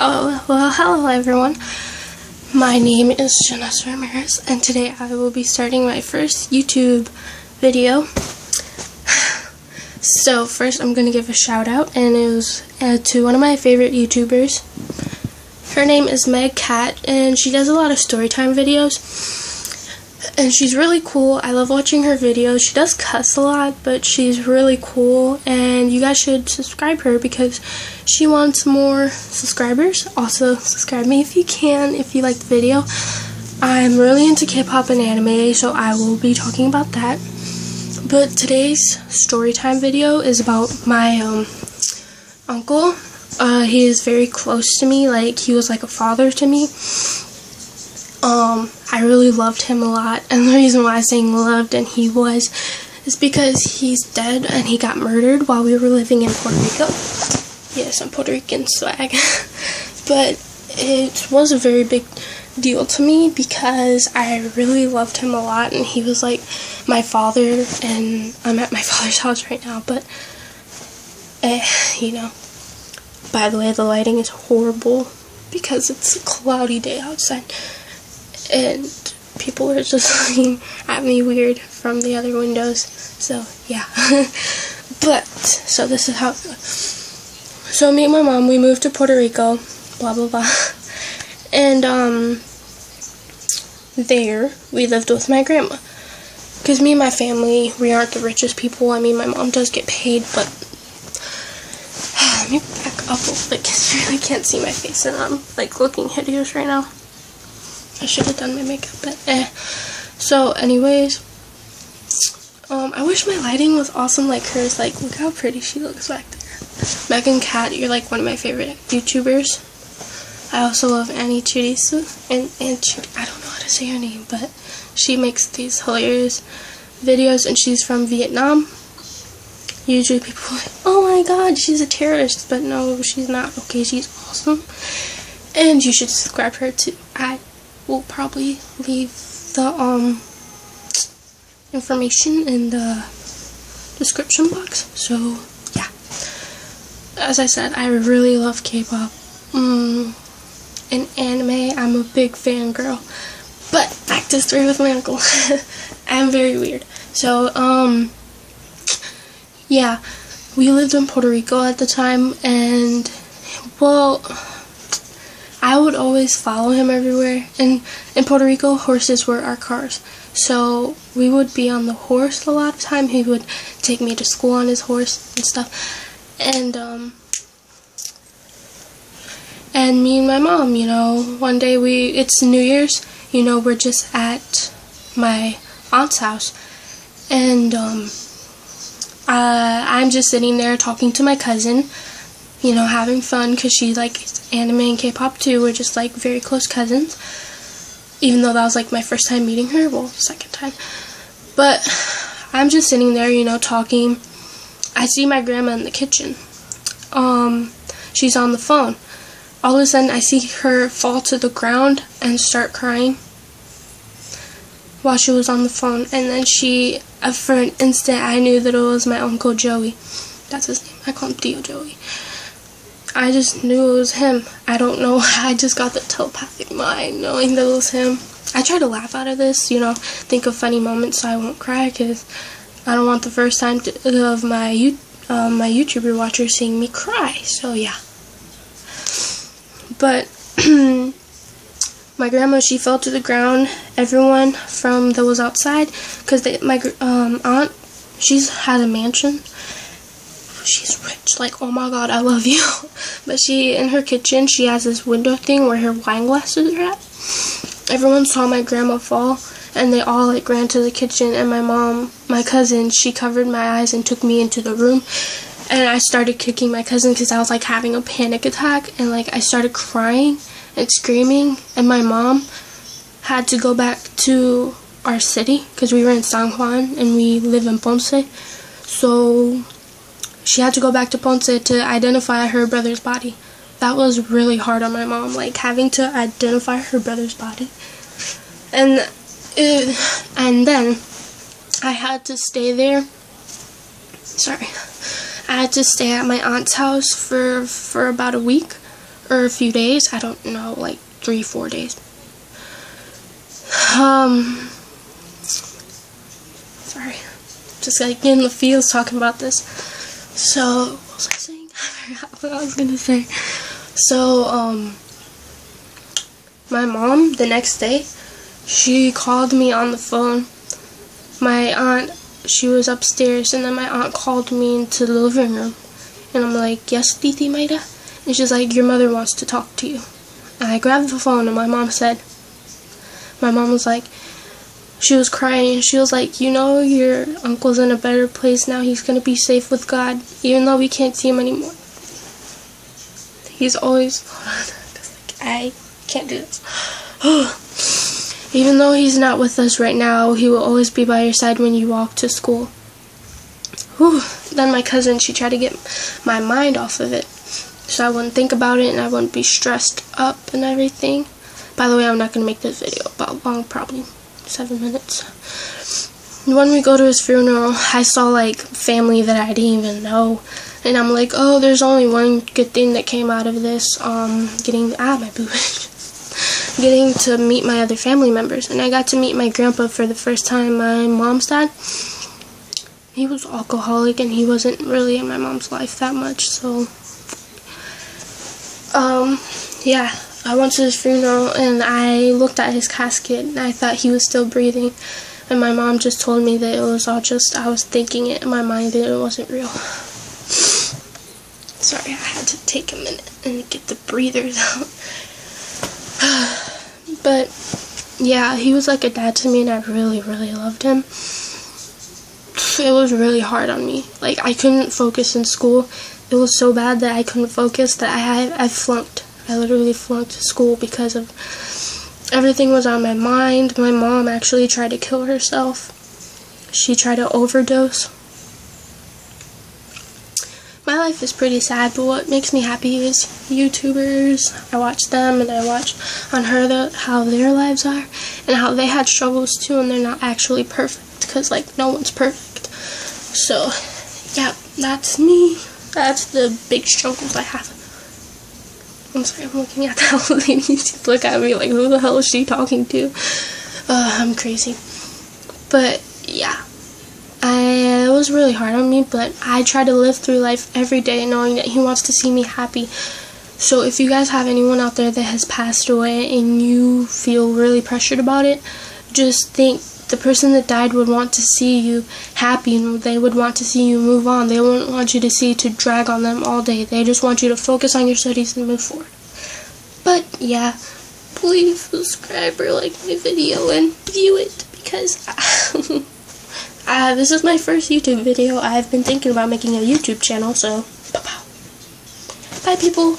Oh, well, hello everyone. My name is Janessa Ramirez, and today I will be starting my first YouTube video. So first I'm going to give a shout out, and it was to one of my favorite YouTubers. Her name is Meg Cat, and she does a lot of storytime videos. And she's really cool. I love watching her videos. She does cuss a lot, but she's really cool, and you guys should subscribe her because she wants more subscribers. Also, subscribe me if you can, if you like the video. I'm really into K-pop and anime, so I will be talking about that. But today's storytime video is about my uncle. He is very close to me. Like, he was like a father to me. I really loved him a lot, and the reason why I'm saying loved and he was is because he's dead and he got murdered while we were living in Puerto Rico. Yes, I'm Puerto Rican swag. But it was a very big deal to me because I really loved him a lot, and he was like my father, and I'm at my father's house right now, but you know. By the way, the lighting is horrible because it's a cloudy day outside. And people are just looking at me weird from the other windows. So, yeah. But, so this is how it goes. So, me and my mom, we moved to Puerto Rico. Blah, blah, blah. And, there, we lived with my grandma. Because me and my family, we aren't the richest people. I mean, my mom does get paid, but let me back up a little bit because you really can't see my face, and I'm, like, looking hideous right now. I should have done my makeup, but So, anyways, I wish my lighting was awesome like hers. Like, look how pretty she looks back there. Megan Cat, you're like one of my favorite YouTubers. I also love Annie Chirisu, and I don't know how to say her name, but she makes these hilarious videos, and she's from Vietnam. Usually people are like, oh my god, she's a terrorist, but no, she's not. Okay, she's awesome, and you should subscribe to her too. We'll probably leave the information in the description box. So yeah, as I said, I really love K-pop and anime. I'm a big fangirl. But back to the story with my uncle. I'm very weird. So yeah, we lived in Puerto Rico at the time, and well, I would always follow him everywhere, and in Puerto Rico, horses were our cars, so we would be on the horse a lot of time. He would take me to school on his horse and stuff, and me and my mom, you know, one day it's New Year's, you know, we're just at my aunt's house, and I'm just sitting there talking to my cousin, you know, having fun, because she likes anime and K-pop too. We're just like very close cousins, even though that was like my first time meeting her, well, second time. But I'm just sitting there, you know, talking. I see my grandma in the kitchen. She's on the phone. All of a sudden I see her fall to the ground and start crying while she was on the phone, and then for an instant I knew that it was my Uncle Joey. That's his name. I call him Tio Joey. I just knew it was him. I don't know. I just got the telepathic mind knowing that it was him. I try to laugh out of this, you know, think of funny moments so I won't cry, because I don't want the first time of my YouTuber watchers seeing me cry. So yeah. But my grandma, she fell to the ground. Everyone that was outside, because my aunt, she's had a mansion. She's rich, like, oh my god, I love you. But in her kitchen, she has this window thing where her wine glasses are at. Everyone saw my grandma fall, and they all, like, ran to the kitchen, and my mom, my cousin, she covered my eyes and took me into the room, and I started kicking my cousin because I was, like, having a panic attack, and, like, I started crying and screaming, and my mom had to go back to our city, because we were in San Juan, and we live in Ponce, so she had to go back to Ponce to identify her brother's body. That was really hard on my mom, like, having to identify her brother's body. And then I had to stay there. Sorry. I had to stay at my aunt's house for about a week. or a few days. I don't know, like 3-4 days. Sorry, just like getting the feels talking about this. So what was I saying? I forgot what I was gonna say. So my mom, the next day, she called me on the phone. My aunt, she was upstairs, and then my aunt called me into the living room, and I'm like, yes, Titi Maida? And she's like, your mother wants to talk to you. And I grabbed the phone, and my mom was like, she was crying, and she was like, you know, your uncle's in a better place now. He's gonna be safe with God, even though we can't see him anymore. He's always, I can't do this. Even though he's not with us right now, he will always be by your side when you walk to school. Whew. Then my cousin, she tried to get my mind off of it, so I wouldn't think about it and I wouldn't be stressed up and everything. By the way, I'm not going to make this video about long, probably 7 minutes. When we go to his funeral, I saw like family that I didn't even know, and I'm like, oh, there's only one good thing that came out of this, getting to meet my other family members. And I got to meet my grandpa for the first time. My mom's dad, he was alcoholic and he wasn't really in my mom's life that much, so yeah, I went to his funeral and I looked at his casket and I thought he was still breathing, and my mom just told me that it was all just, I was thinking it in my mind, that it wasn't real. Sorry, I had to take a minute and get the breathers out. But yeah, he was like a dad to me and I really, really loved him. It was really hard on me. Like, I couldn't focus in school. It was so bad that I couldn't focus that I flunked. I literally flunked school because of everything was on my mind. My mom actually tried to kill herself. She tried to overdose. My life is pretty sad, but what makes me happy is YouTubers. I watch them and I watch on how their lives are and how they had struggles too, and they're not actually perfect, because like no one's perfect. So yeah, that's me. That's the big struggles I have. I'm sorry, I'm looking at that old lady. She's looking at me like, who the hell is she talking to? I'm crazy. But yeah, it was really hard on me, but I try to live through life every day knowing that he wants to see me happy. So if you guys have anyone out there that has passed away and you feel really pressured about it, just think the person that died would want to see you happy, and they would want to see you move on. They wouldn't want you to drag on them all day. They just want you to focus on your studies and move forward. But yeah, please subscribe or like my video and view it, because this is my first YouTube video. I've been thinking about making a YouTube channel, so bye people.